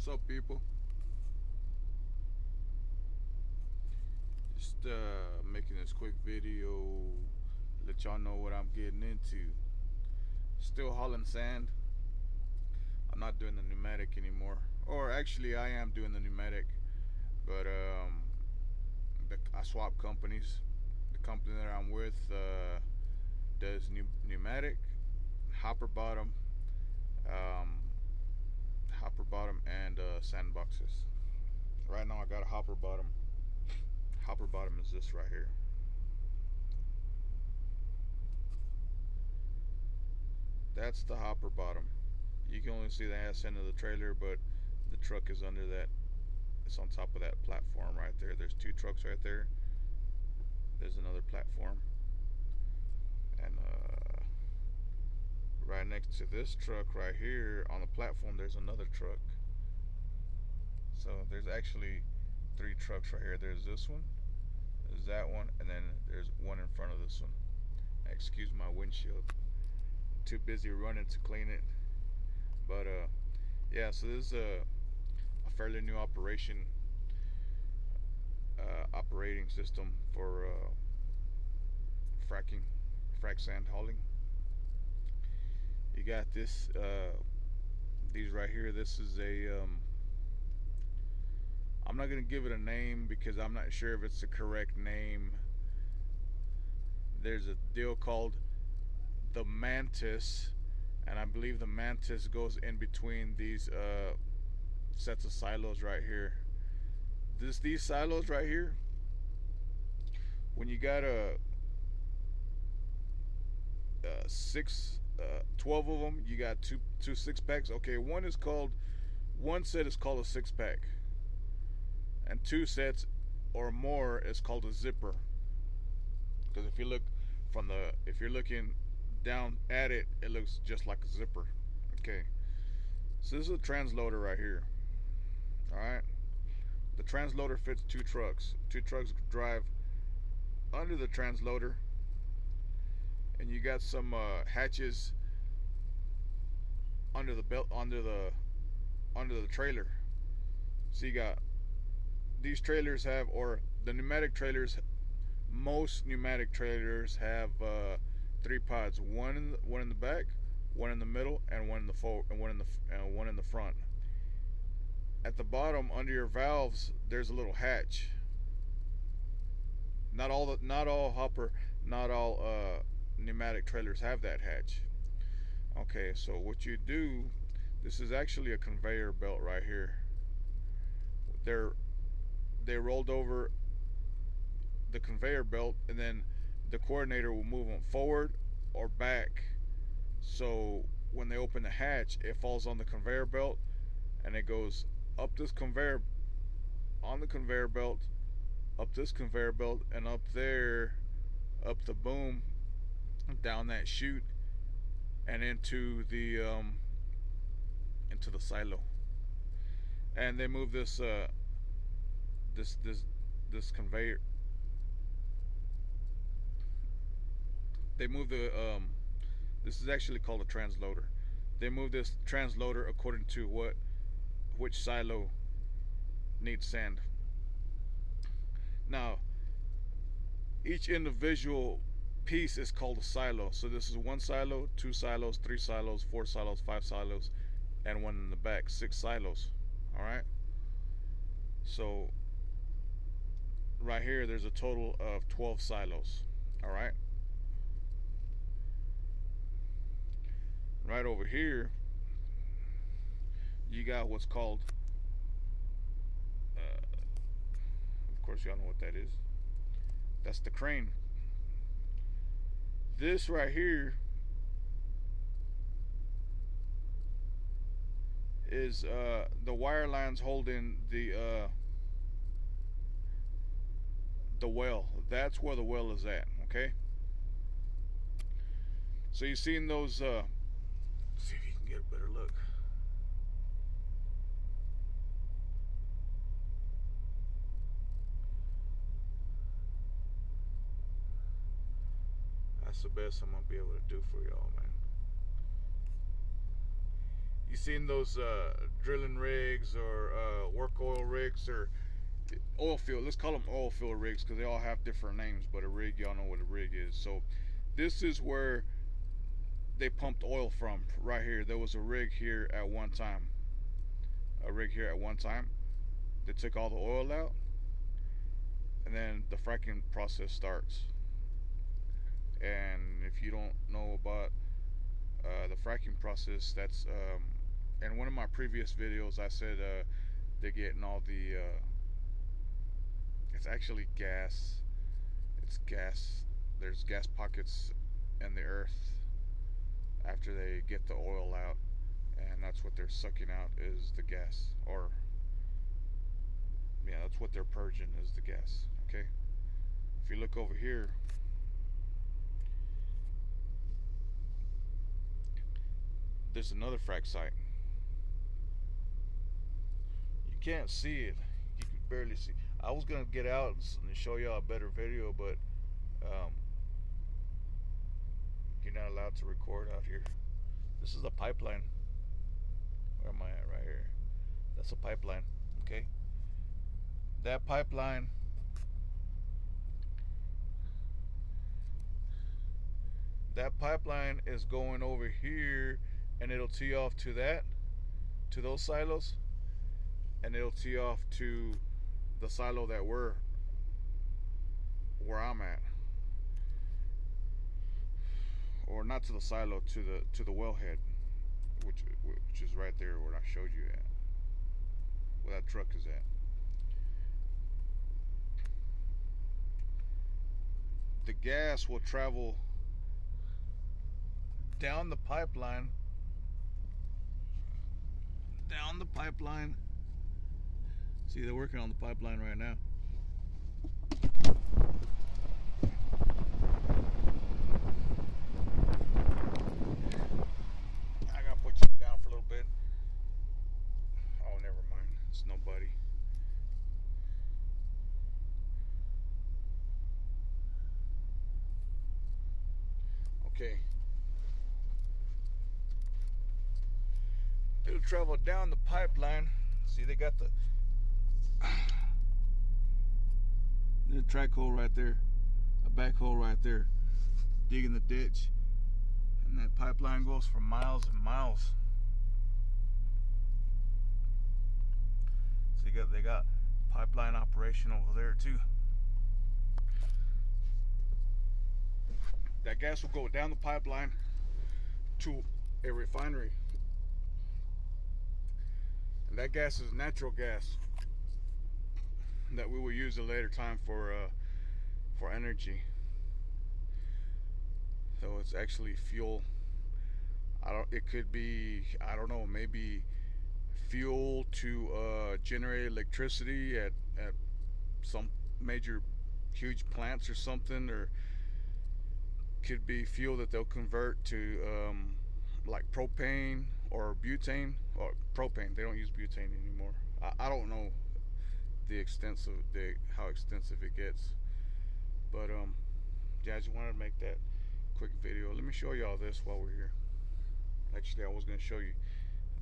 What's up, people? Just making this quick video, let y'all know what I'm getting into. Still hauling sand. I'm not doing the pneumatic anymore, or actually I am doing the pneumatic, but I swap companies. The company that I'm with does pneumatic, hopper bottom, and sand boxes. Right now I got a hopper bottom. Hopper bottom is this right here. That's the hopper bottom. You can only see the ass end of the trailer, but the truck is under that. It's on top of that platform right there. There's two trucks right there. There's another platform, and right next to this truck right here on the platform, there's another truck. So there's actually three trucks right here. There's this one, there's that one, and then there's one in front of this one. Excuse my windshield. Too busy running to clean it. But yeah, so this is a fairly new operating system for frac sand hauling. You got this these right here. This is a I'm not gonna give it a name because I'm not sure if it's the correct name. There's a deal called the Mantis, and I believe the Mantis goes in between these sets of silos right here. These silos right here, when you got a 12 of them, you got two 6-packs. Okay, one set is called a 6-pack, and 2 sets or more is called a zipper. Because if you're looking down at it, it looks just like a zipper. Okay, so this is a transloader right here. All right, the transloader fits 2 trucks. 2 trucks drive under the transloader, and you got some hatches under the belt, under the trailer. So you got these trailers have, or the pneumatic trailers. Most pneumatic trailers have 3 pods: one in the back, one in the middle, and one in the front. At the bottom, under your valves, there's a little hatch. Not all pneumatic trailers have that hatch. Okay, so what you do, this is actually a conveyor belt right here. They rolled over the conveyor belt, and then the coordinator will move them forward or back. So when they open the hatch, it falls on the conveyor belt, and it goes up this conveyor, on the conveyor belt, up this conveyor belt, and up there, up the boom, down that chute, and into the silo. And they move this conveyor. They move the this is actually called a transloader. They move this transloader according to which silo needs sand. Now, each individual piece is called a silo. So this is 1 silo, 2 silos, 3 silos, 4 silos, 5 silos, and one in the back, 6 silos. All right. So right here, there's a total of 12 silos. All right. Right over here, you got what's called, of course y'all know what that is. That's the crane. This right here is the wire lines holding the well. That's where the well is at. Okay, so you've seen those see if you can get a better look. That's the best I'm gonna be able to do for y'all, man. you seen those drilling rigs or work oil rigs or oil field? Let's call them oil field rigs because they all have different names. But a rig, y'all know what a rig is. So this is where they pumped oil from. Right here, there was a rig here at one time. A rig here at one time. They took all the oil out, and then the fracking process starts. And if you don't know about the fracking process, that's in one of my previous videos I said they're getting all the it's actually gas. It's gas. There's gas pockets in the earth after they get the oil out, and that's what they're sucking out is the gas, or yeah, that's what they're purging is the gas. Okay, if you look over here, there's another frac site. You can't see it. You can barely see. I was gonna get out and show y'all a better video, but you're not allowed to record out here. This is a pipeline. Where am I at? Right here. That's a pipeline. Okay. That pipeline is going over here, and it'll tee off to those silos, and it'll tee off to the silo that where I'm at, or not to the silo, to the wellhead, which is right there where I showed you at, where that truck is at. The gas will travel down the pipeline. See, they're working on the pipeline right now. I gotta put you down for a little bit. Oh, never mind. It's nobody. Okay. It'll travel down the pipeline. See, they got the track hole right there, a back hole right there, digging the ditch, and that pipeline goes for miles and miles. So they got pipeline operation over there too. That gas will go down the pipeline to a refinery. And that gas is natural gas that we will use at a later time for energy. So it's actually fuel. It could be, I don't know, maybe fuel to generate electricity at some major huge plants or something, or could be fuel that they'll convert to like propane or butane, or propane. They don't use butane anymore. I don't know how extensive it gets, but yeah, I just wanted to make that quick video. Let me show y'all this while we're here. Actually, I was going to show you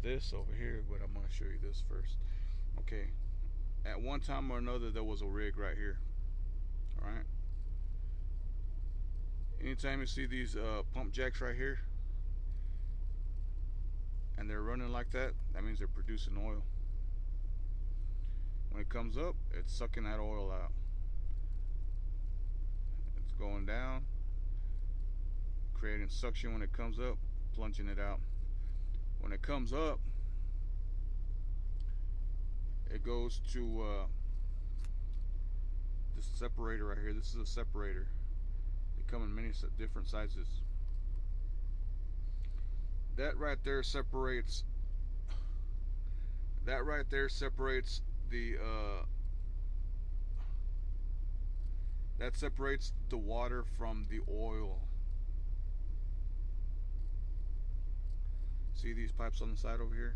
this over here, but I'm going to show you this first. Okay, at one time or another there was a rig right here. Alright, anytime you see these pump jacks right here and they're running like that, that means they're producing oil. When it comes up, it's sucking that oil out. It's going down, creating suction. When it comes up, plunging it out. When it comes up, it goes to this separator right here. This is a separator. They come in many different sizes. That right there separates. That right there separates the that separates the water from the oil. See these pipes on the side over here?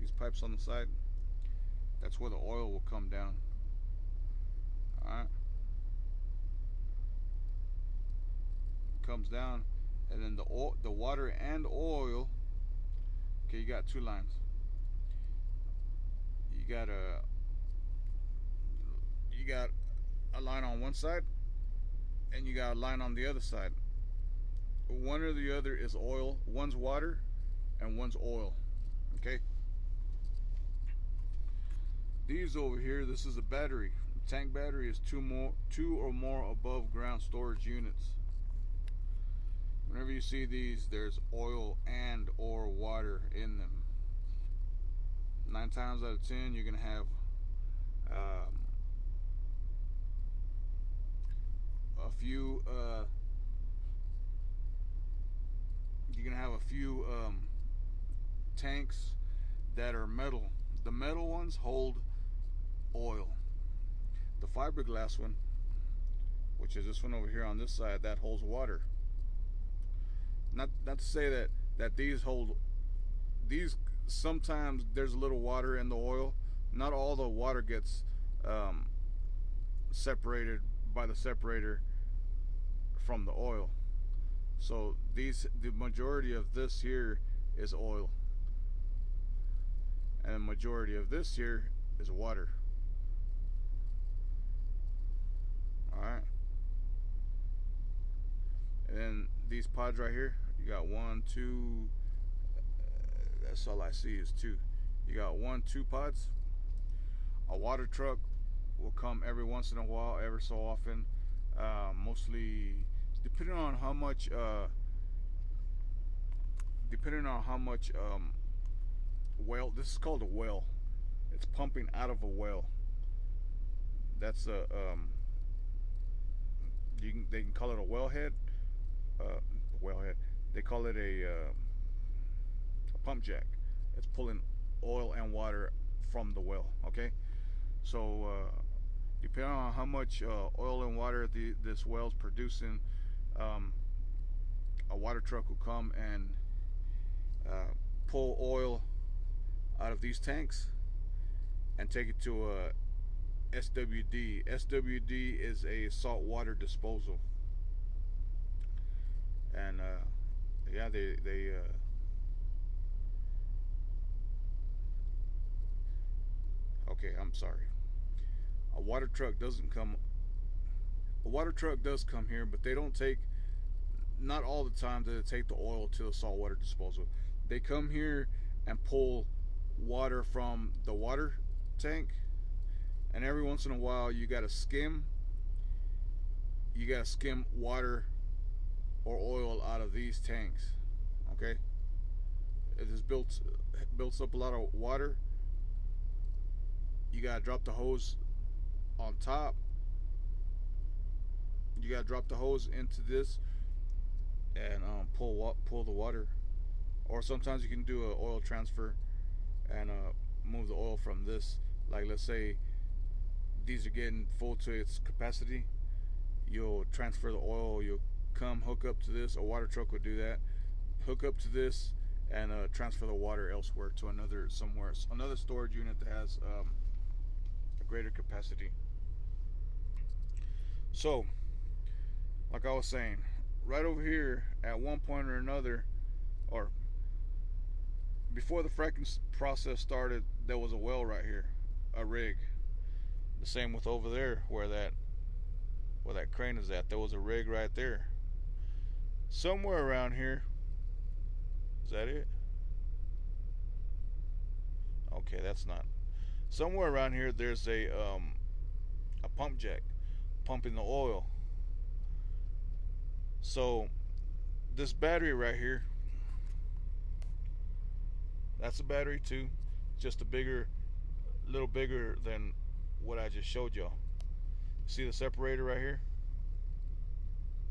These pipes on the side, that's where the oil will come down. Alright, comes down, and then the water and oil. Okay, you got two lines. You got a line on one side, and you got a line on the other side. One or the other is oil. One's water, and one's oil. Okay. These over here, this is a battery. The tank battery is two or more above ground storage units. Whenever you see these, there's oil and or water in them. 9 times out of 10, you're gonna have a few. You're gonna have a few tanks that are metal. The metal ones hold oil. The fiberglass one, which is this one over here on this side, that holds water. Not to say that these hold. These, sometimes there's a little water in the oil. Not all the water gets separated by the separator from the oil. So the majority of this here is oil, and the majority of this here is water. Alright. And then these pods right here, you got 1, 2, that's all I see is 2. You got 1, 2 pods. A water truck will come every once in a while, ever so often. Mostly depending on how much well, this is called a well. It's pumping out of a well. That's a they can call it a wellhead. Wellhead. They call it a pump jack. It's pulling oil and water from the well. Okay, so depending on how much oil and water this well's producing, a water truck will come and pull oil out of these tanks and take it to a SWD. SWD is a saltwater disposal, and yeah, they okay, I'm sorry. A water truck doesn't come. A water truck does come here, but they don't take. Not all the time do they take the oil to the saltwater disposal. They come here and pull water from the water tank, and every once in a while you gotta skim water or oil out of these tanks. Okay, it just builds up a lot of water. You gotta drop the hose on top. You gotta drop the hose into this and pull the water. Or sometimes you can do an oil transfer and move the oil from this. Like, let's say these are getting full to its capacity, you'll transfer the oil. You'll come hook up to this. A water truck would do that. Hook up to this and transfer the water elsewhere to another storage unit that has a greater capacity. So, like I was saying, right over here, at one point or another, or before the fracking process started, there was a well right here, a rig. The same with over there, where that crane is at. There was a rig right there. Somewhere around here, is that it? Okay, that's not. Somewhere around here, there's a pump jack pumping the oil. So this battery right here, that's a battery too, just little bigger than what I just showed y'all. See the separator right here?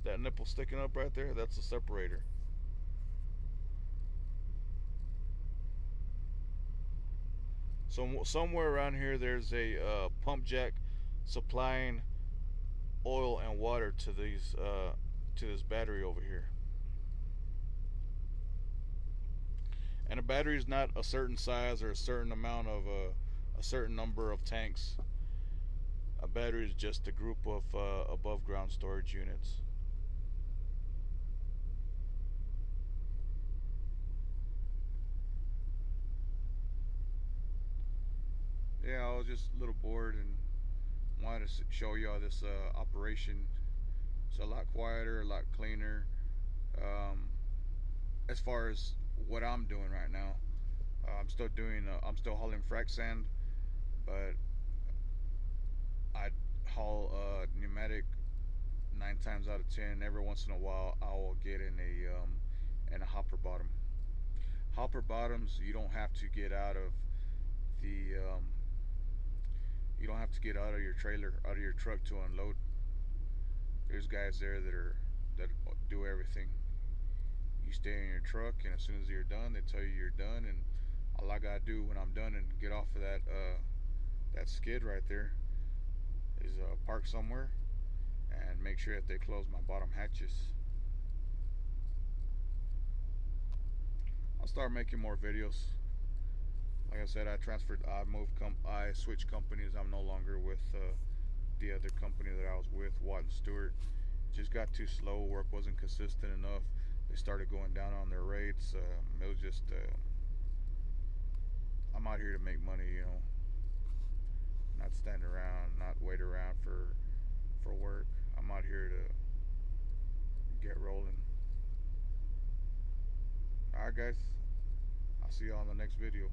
That nipple sticking up right there, that's the separator. So somewhere around here there's a pump jack supplying oil and water to these to this battery over here. And a battery is not a certain size or a certain amount of a certain number of tanks. A battery is just a group of above ground storage units. Yeah, I was just a little bored and wanted to show y'all this operation. It's a lot quieter, a lot cleaner. Um, as far as what I'm doing right now, I'm still hauling frac sand, but I haul pneumatic 9 times out of 10. Every once in a while, I will get in a hopper bottom. Hopper bottoms, the um, you don't have to get out of your trailer, out of your truck to unload. There's guys there that do everything. You stay in your truck, and as soon as you're done, they tell you you're done, and all I gotta do when I'm done and get off of that skid right there is park somewhere and make sure that they close my bottom hatches. I'll start making more videos. Like I said, I switched companies. I'm no longer with the other company that I was with, Watt and Stewart. Just got too slow. Work wasn't consistent enough. They started going down on their rates. It was just I'm out here to make money, not stand around, not wait around for work. I'm out here to get rolling. All right, guys. I'll see you on the next video.